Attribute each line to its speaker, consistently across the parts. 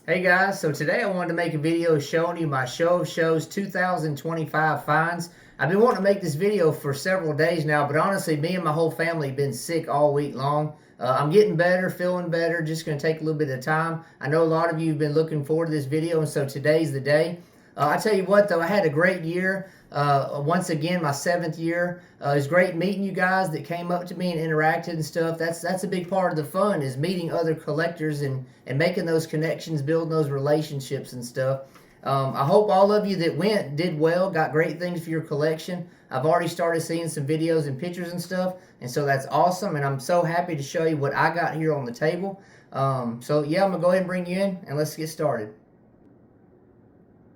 Speaker 1: Hey guys, so today I wanted to make a video showing you my Show of Shows 2025 finds. I've been wanting to make this video for several days now, but honestly, me and my whole family have been sick all week long. I'm getting better, feeling better, just going to take a little bit of time. I know a lot of you have been looking forward to this video, and so today's the day. I tell you what, though, I had a great year. Once again, my 7th year. It was great meeting you guys that came up to me and interacted and stuff. That's a big part of the fun, is meeting other collectors and making those connections, building those relationships and stuff. I hope all of you that went did well, got great things for your collection. I've already started seeing some videos and pictures and stuff, and so that's awesome, and I'm so happy to show you what I got here on the table. So yeah, I'm going to go ahead and bring you in, and let's get started.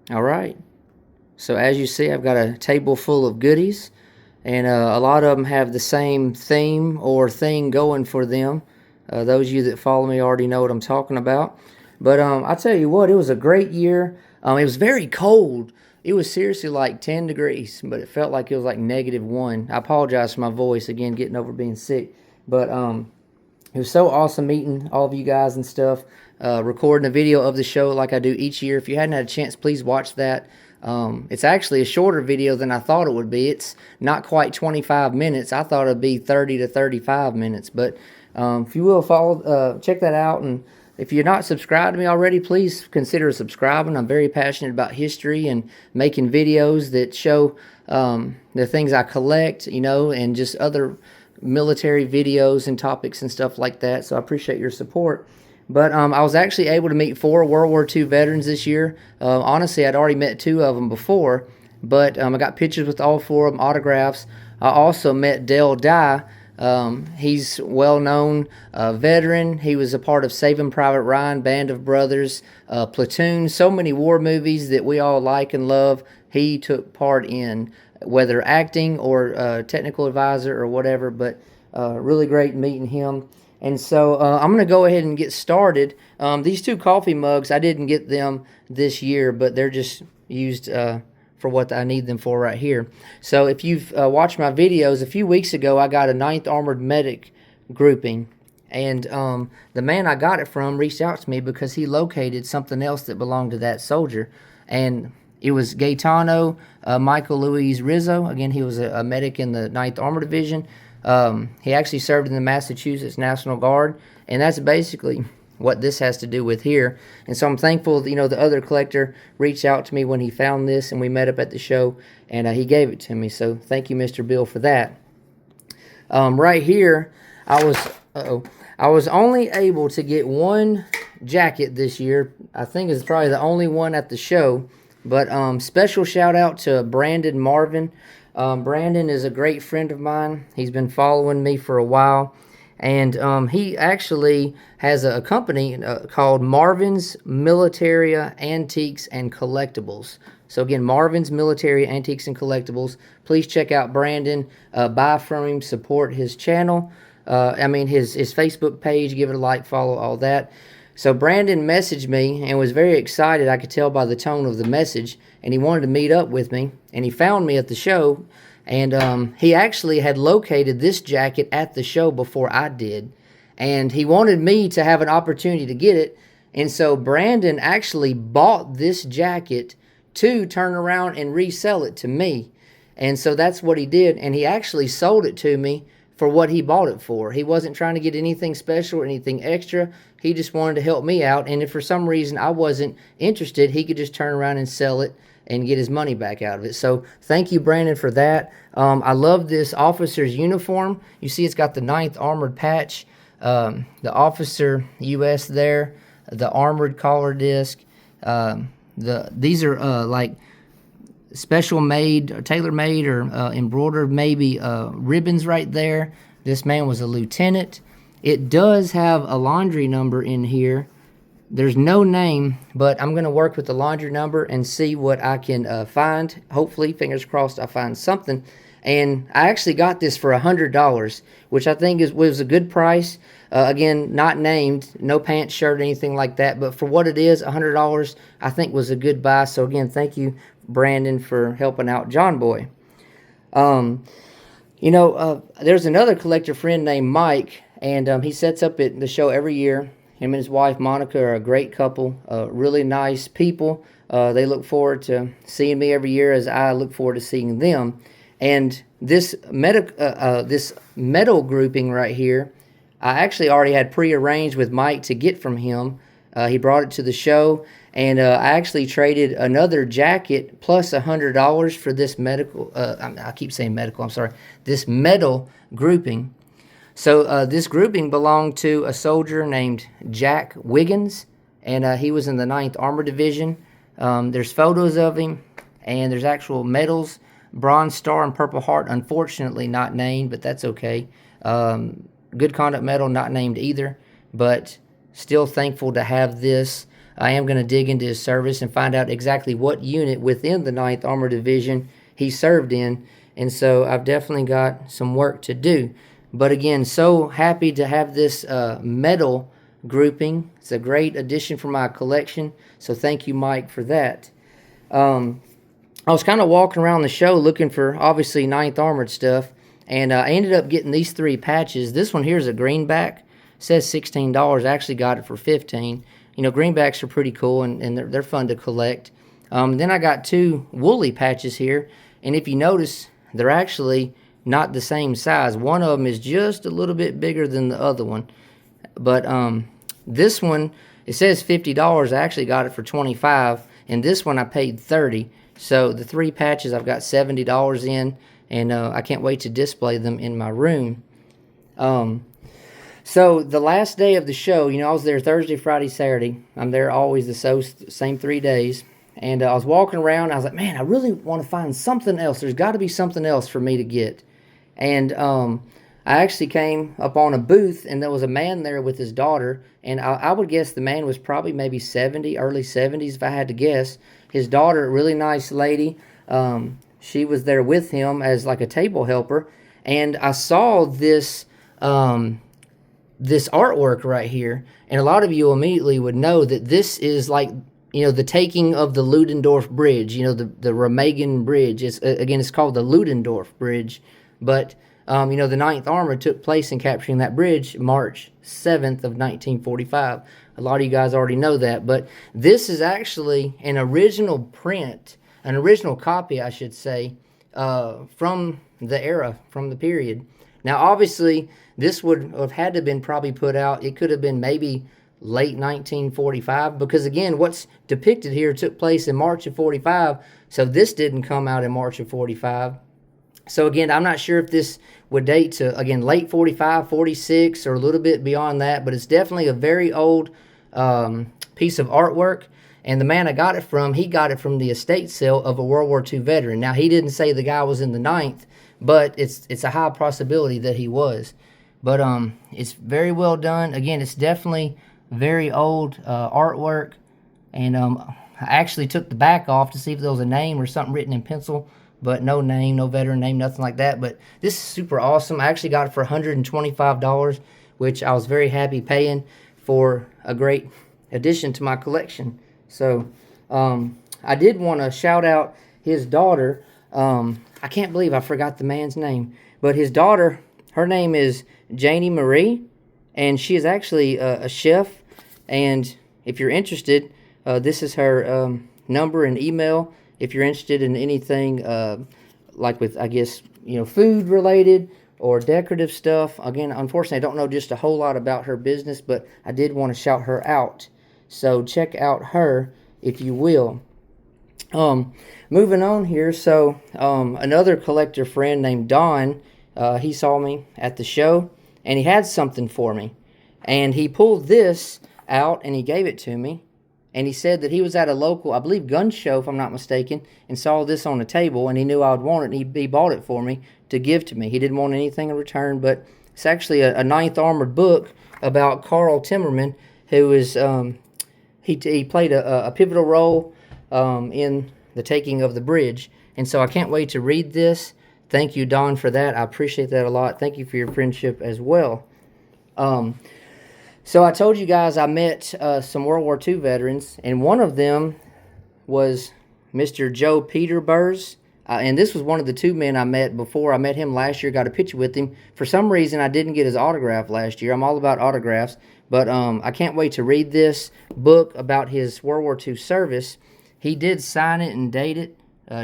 Speaker 1: All right. So as you see, I've got a table full of goodies, and a lot of them have the same theme or thing going for them. Those of you that follow me already know what I'm talking about. But I tell you what, it was a great year. It was very cold. It was seriously like 10 degrees, but it felt like it was like -1. I apologize for my voice, again, getting over being sick. But it was so awesome meeting all of you guys and stuff, recording a video of the show like I do each year. If you hadn't had a chance, please watch that. It's actually a shorter video than I thought it would be. It's not quite 25 minutes. I thought it would be 30 to 35 minutes. But if you will, follow, check that out. And if you're not subscribed to me already, please consider subscribing. I'm very passionate about history and making videos that show the things I collect, you know, and just other military videos and topics and stuff like that. So I appreciate your support. But I was actually able to meet 4 World War II veterans this year. Honestly, I'd already met 2 of them before, but I got pictures with all 4 of them, autographs. I also met Dale Dye. He's a well-known veteran. He was a part of Saving Private Ryan, Band of Brothers, Platoon, so many war movies that we all like and love. He took part in, whether acting or technical advisor or whatever, but really great meeting him. And so I'm going to go ahead and get started. These 2 coffee mugs, I didn't get them this year, but they're just used for what I need them for right here. So if you've watched my videos, a few weeks ago I got a 9th Armored Medic grouping. And the man I got it from reached out to me because he located something else that belonged to that soldier. And it was Gaetano Michael Luis Rizzo. Again, he was a medic in the 9th Armored Division. He actually served in the Massachusetts National Guard, and that's basically what this has to do with here. And so I'm thankful that, you know, the other collector reached out to me when he found this, and we met up at the show, and he gave it to me. So thank you, Mr. Bill, for that. Right here, I was only able to get 1 jacket this year. I think it's probably the only one at the show. But special shout out to Brandon Marvin. Brandon is a great friend of mine. He's been following me for a while, and he actually has a company called Marvin's Militaria Antiques and Collectibles. So again, Marvin's Militaria Antiques and Collectibles. Please check out Brandon, buy from him, support his channel. His Facebook page, give it a like, follow, all that. So Brandon messaged me and was very excited, I could tell by the tone of the message, and he wanted to meet up with me, and he found me at the show, and he actually had located this jacket at the show before I did, and he wanted me to have an opportunity to get it, and so Brandon actually bought this jacket to turn around and resell it to me, and so that's what he did, and he actually sold it to me for what he bought it for. He wasn't trying to get anything special or anything extra. He just wanted to help me out, and if for some reason I wasn't interested, he could just turn around and sell it and get his money back out of it. So thank you, Brandon, for that. I love this officer's uniform. You see it's got the 9th Armored patch, the officer U.S. there, the armored collar disc. These are like special made, tailor made, or embroidered maybe ribbons right there. This man was a lieutenant. It does have a laundry number in here. There's no name, but I'm going to work with the laundry number and see what I can find. Hopefully, fingers crossed, I find something. And I actually got this for $100, which I think was a good price. Again, not named, no pants, shirt, anything like that. But for what it is, $100, I think was a good buy. So again, thank you, Brandon, for helping out John Boy. There's another collector friend named Mike, and he sets up at the show every year. Him and his wife Monica are a great couple, really nice people. They look forward to seeing me every year as I look forward to seeing them. And this medal grouping right here, I actually already had prearranged with Mike to get from him. He brought it to the show, and I actually traded another jacket plus $100 for this medical. I keep saying medical. I'm sorry. This medal grouping. So this grouping belonged to a soldier named Jack Wiggins, and he was in the 9th Armor Division. There's photos of him, and there's actual medals, Bronze Star and Purple Heart, unfortunately not named, but that's okay. Good Conduct Medal, not named either, but still thankful to have this. I am going to dig into his service and find out exactly what unit within the 9th Armor Division he served in, and so I've definitely got some work to do. But again, so happy to have this medal grouping. It's a great addition for my collection, so thank you, Mike, for that. I was kind of walking around the show looking for, obviously, 9th Armored stuff, and I ended up getting these 3 patches. This one here is a greenback. It says $16. I actually got it for $15. You know, greenbacks are pretty cool, and they're fun to collect. Then I got 2 woolly patches here, and if you notice, they're actually not the same size. One of them is just a little bit bigger than the other one. But this one, it says $50. I actually got it for $25, and this one I paid $30. So the 3 patches I've got $70 in, and I can't wait to display them in my room. So the last day of the show, you know, I was there Thursday, Friday, Saturday. I'm there always the same 3 days. And I was walking around. I was like, man, I really want to find something else. There's got to be something else for me to get. And I actually came up on a booth, and there was a man there with his daughter. And I would guess the man was probably maybe 70, early 70s, if I had to guess. His daughter, a really nice lady, she was there with him as like a table helper. And I saw this this artwork right here. And a lot of you immediately would know that this is like, you know, the taking of the Ludendorff Bridge, you know, the Remagen Bridge. It's called the Ludendorff Bridge. But, you know, the 9th Armor took place in capturing that bridge March 7th of 1945. A lot of you guys already know that. But this is actually an original print, an original copy, I should say, from the era, from the period. Now, obviously, this would have had to have been probably put out. It could have been maybe late 1945, because again, what's depicted here took place in March of 45, so this didn't come out in March of 45. So again, I'm not sure if this would date to, again, late 45, 46, or a little bit beyond that, but it's definitely a very old piece of artwork. And the man I got it from, he got it from the estate sale of a World War II veteran. Now, he didn't say the guy was in the 9th, but it's a high possibility that he was. But it's very well done. Again, it's definitely very old artwork. And I actually took the back off to see if there was a name or something written in pencil, but no name, no veteran name, nothing like that. But this is super awesome. I actually got it for $125, which I was very happy paying for a great addition to my collection. So I did want to shout out his daughter. I can't believe I forgot the man's name, but his daughter, her name is Janie Marie, and she is actually a chef. And if you're interested, this is her number and email. If you're interested in anything like with, I guess, you know, food related or decorative stuff. Again, unfortunately, I don't know just a whole lot about her business, but I did want to shout her out. So check out her if you will. Moving on here, so another collector friend named Don, he saw me at the show, and he had something for me. And he pulled this out, and he gave it to me. And he said that he was at a local, I believe, gun show, if I'm not mistaken, and saw this on the table, and he knew I would want it, and he bought it for me to give to me. He didn't want anything in return, but it's actually a 9th Armored book about Carl Timmerman, who is, he played a pivotal role in the taking of the bridge. And so I can't wait to read this. Thank you, Don, for that. I appreciate that a lot. Thank you for your friendship as well. So I told you guys I met some World War II veterans, and one of them was Mr. Joe Peterburs. And this was one of the two men I met before. I met him last year, got a picture with him. For some reason, I didn't get his autograph last year. I'm all about autographs. But I can't wait to read this book about his World War II service. He did sign it and date it,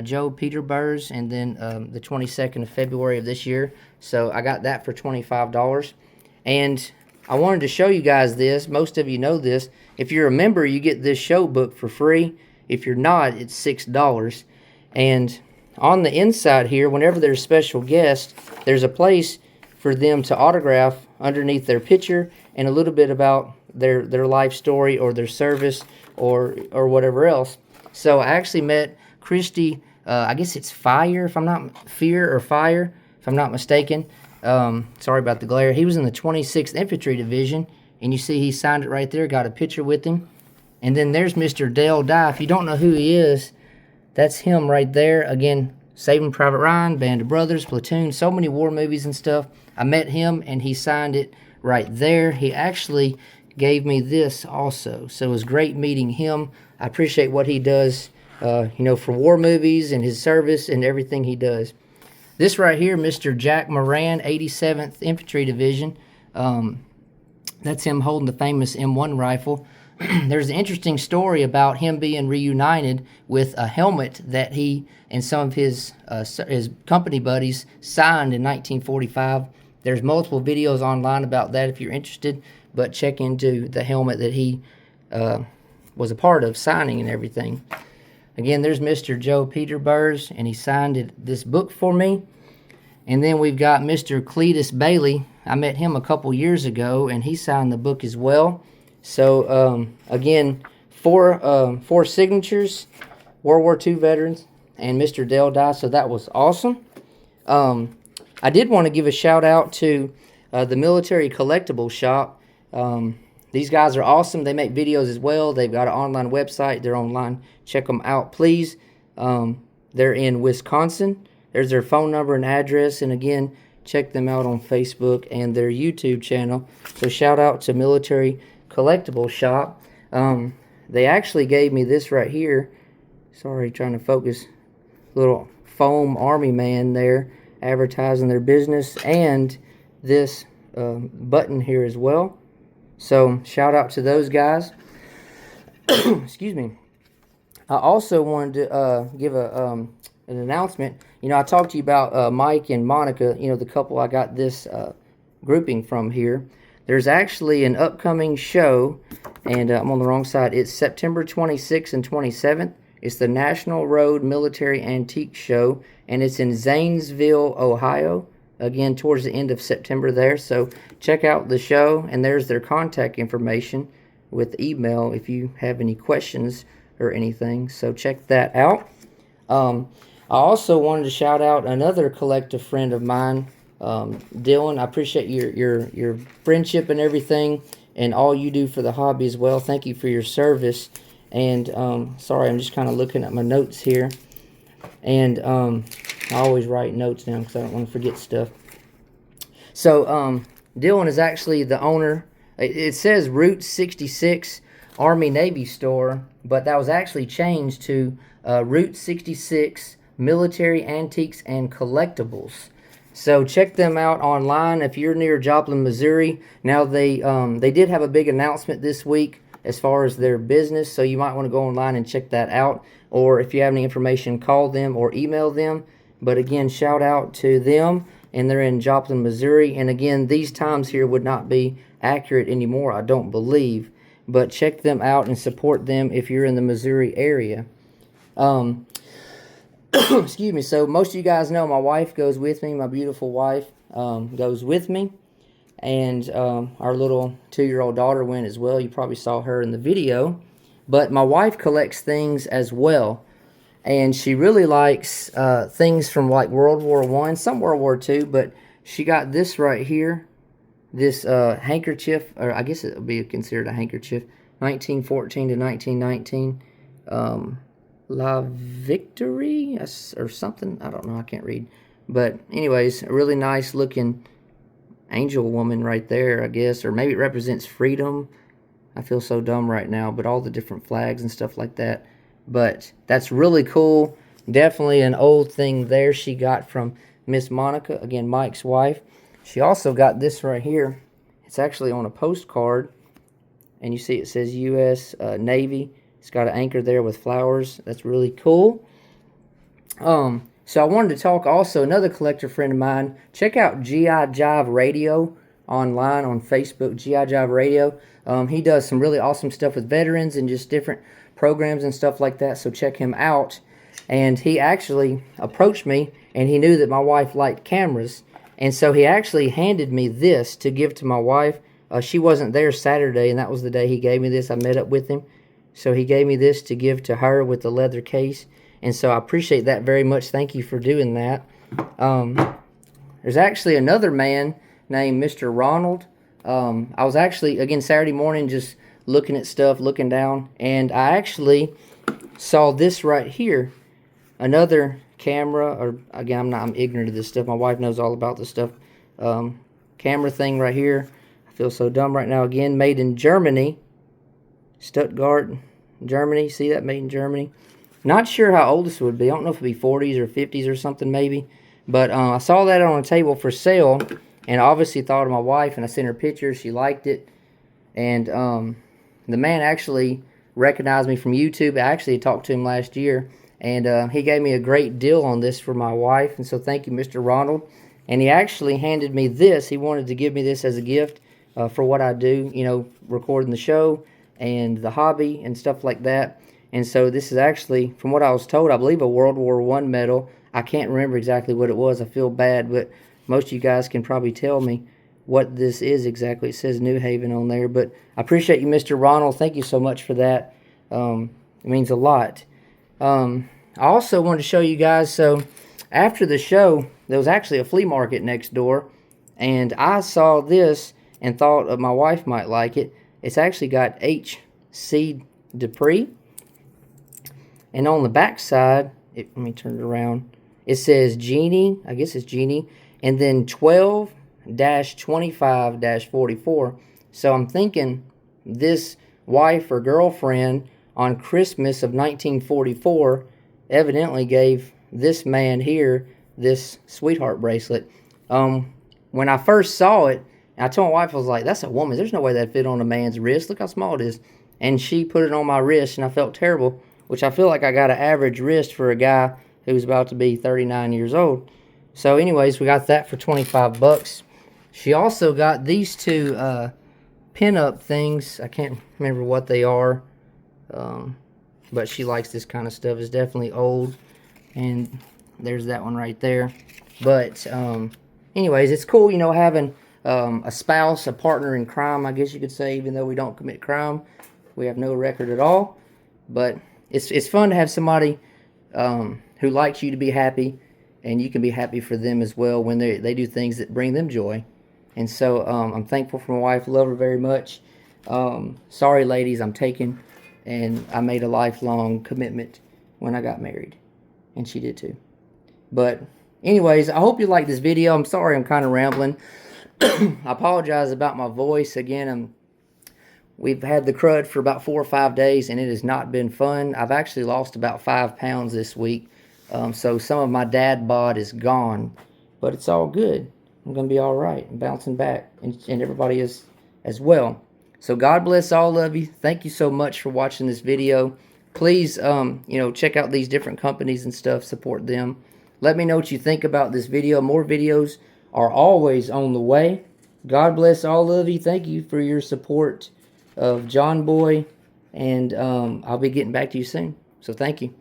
Speaker 1: Joe Peter Burrs, and then the 22nd of February of this year. So I got that for $25. And I wanted to show you guys this. Most of you know this. If you're a member, you get this show book for free. If you're not, it's $6. And on the inside here, whenever there's special guests, there's a place for them to autograph underneath their picture and a little bit about their life story or their service or whatever else. So I actually met Christy, I guess it's Fire, if I'm not Fire, if I'm not mistaken. Sorry about the glare. He was in the 26th Infantry Division, and you see he signed it right there, got a picture with him. And then there's Mr. Dale Dye. If you don't know who he is, that's him right there. Again, Saving Private Ryan, Band of Brothers, Platoon, so many war movies and stuff. I met him, and he signed it right there. He actually gave me this also. So it was great meeting him. I appreciate what he does, for war movies and his service and everything he does. This right here, Mr. Jack Moran, 87th Infantry Division. That's him holding the famous M1 rifle. There's an interesting story about him being reunited with a helmet that he and some of his company buddies signed in 1945. There's multiple videos online about that if you're interested, but check into the helmet that he was a part of signing and everything. Again, there's Mr. Joe Peter Burrs, and he signed this book for me. And then we've got Mr. Cletus Bailey. I met him a couple years ago, and he signed the book as well. So, again, four signatures, World War II veterans, and Mr. Dale Dye, so that was awesome. I did want to give a shout-out to the Military Collectible Shop. These guys are awesome. They make videos as well. They've got an online website. They're online. Check them out, please. They're in Wisconsin. There's their phone number and address. And again, check them out on Facebook and their YouTube channel. So shout out to Military Collectible Shop. They actually gave me this right here. Sorry, trying to focus. Little foam army man there advertising their business. And this button here as well. So shout out to those guys. Excuse me. I also wanted to give an announcement. I talked to you about Mike and Monica, the couple I got this grouping from here. There's actually an upcoming show, and I'm on the wrong side. It's September 26th and 27th. It's the National Road Military Antique Show, and it's in Zanesville, Ohio. Again, towards the end of September there. So check out the show, and there's their contact information with email if you have any questions or anything. So check that out. I also wanted to shout out another collective friend of mine, Dylan. I appreciate your friendship and everything, and all you do for the hobby as well. Thank you for your service. And sorry, I'm just kind of looking at my notes here. And I always write notes down because I don't want to forget stuff. So Dylan is actually the owner. It says Route 66 Army Navy Store, but that was actually changed to Route 66 Military Antiques and Collectibles. So check them out online if you're near Joplin, Missouri. Now they did have a big announcement this week as far as their business, so you might want to go online and check that out. Or if you have any information, call them or email them. But again, shout out to them, and they're in Joplin, Missouri. And again, these times here would not be accurate anymore, I don't believe. But check them out and support them if you're in the Missouri area. Excuse me. So most of you guys know my wife goes with me. My beautiful wife goes with me. And our little 2-year-old daughter went as well. You probably saw her in the video. But my wife collects things as well. And she really likes things from like World War I, some World War II. But she got this right here. This handkerchief, or I guess it would be considered a handkerchief. 1914 to 1919. La Victory or something. I don't know. I can't read. But anyways, a really nice looking angel woman right there, I guess. Or maybe it represents freedom. I feel so dumb right now. But all the different flags and stuff like that. But that's really cool. Definitely an old thing there she got from Miss Monica, again, Mike's wife. She also got this right here. It's actually on a postcard, and you see it says U.S. Navy. It's got an anchor there with flowers. That's really cool. So I wanted to talk also, another collector friend of mine. Check out G.I. Jive Radio online on Facebook, G.I. Jive Radio. He does some really awesome stuff with veterans and just different programs and stuff like that, so check him out. And he actually approached me, and he knew that my wife liked cameras, and so he actually handed me this to give to my wife. She wasn't there Saturday, and that was the day he gave me this. I met up with him, so he gave me this to give to her with the leather case, and so I appreciate that very much. Thank you for doing that. There's actually another man named Mr. Ronald. I was actually, again, Saturday morning just looking at stuff, looking down, and I actually saw this right here. Another camera, or again, I'm ignorant of this stuff. My wife knows all about this stuff. Camera thing right here. I feel so dumb right now. Again, made in Germany. Stuttgart, Germany. See that? Made in Germany. Not sure how old this would be. I don't know if it would be 40s or 50s or something maybe. But I saw that on a table for sale, and I obviously thought of my wife, and I sent her pictures. She liked it. And the man actually recognized me from YouTube. I actually talked to him last year, and he gave me a great deal on this for my wife. And so thank you, Mr. Ronald. And he actually handed me this. He wanted to give me this as a gift for what I do, you know, recording the show and the hobby and stuff like that. And so this is actually, from what I was told, I believe a World War I medal. I can't remember exactly what it was. I feel bad, but most of you guys can probably tell me what this is exactly. It says New Haven on there, but I appreciate you, Mr. Ronald. Thank you so much for that. It means a lot. I also wanted to show you guys, so after the show, there was actually a flea market next door, and I saw this and thought my wife might like it. It's actually got H.C. Dupree, and on the back side, let me turn it around, it says Genie, I guess it's Genie, and then 12-25-44. So I'm thinking this wife or girlfriend on Christmas of 1944 evidently gave this man here this sweetheart bracelet. When I first saw it, I told my wife, I was like, that's a woman. There's no way that fit on a man's wrist. Look how small it is. And she put it on my wrist, and I felt terrible, which I feel like I got an average wrist for a guy who's about to be 39 years old. So anyways, we got that for 25 bucks. She also got these two pin-up things. I can't remember what they are, but she likes this kind of stuff. It's definitely old, and there's that one right there. But anyways, it's cool, you know, having a spouse, a partner in crime, I guess you could say, even though we don't commit crime. We have no record at all. But it's fun to have somebody who likes you to be happy, and you can be happy for them as well when they do things that bring them joy. And so I'm thankful for my wife. Love her very much. Sorry, ladies, I'm taken, and I made a lifelong commitment when I got married, and she did too. But anyways, I hope you like this video. I'm sorry I'm kind of rambling. I apologize about my voice. Again, we've had the crud for about 4 or 5 days, and it has not been fun. I've actually lost about 5 pounds this week. So some of my dad bod is gone, but it's all good. I'm going to be all right. I'm bouncing back, and everybody is as well. So God bless all of you. Thank you so much for watching this video. Please, you know, check out these different companies and stuff. Support them. Let me know what you think about this video. More videos are always on the way. God bless all of you. Thank you for your support of John Boy, and I'll be getting back to you soon. So thank you.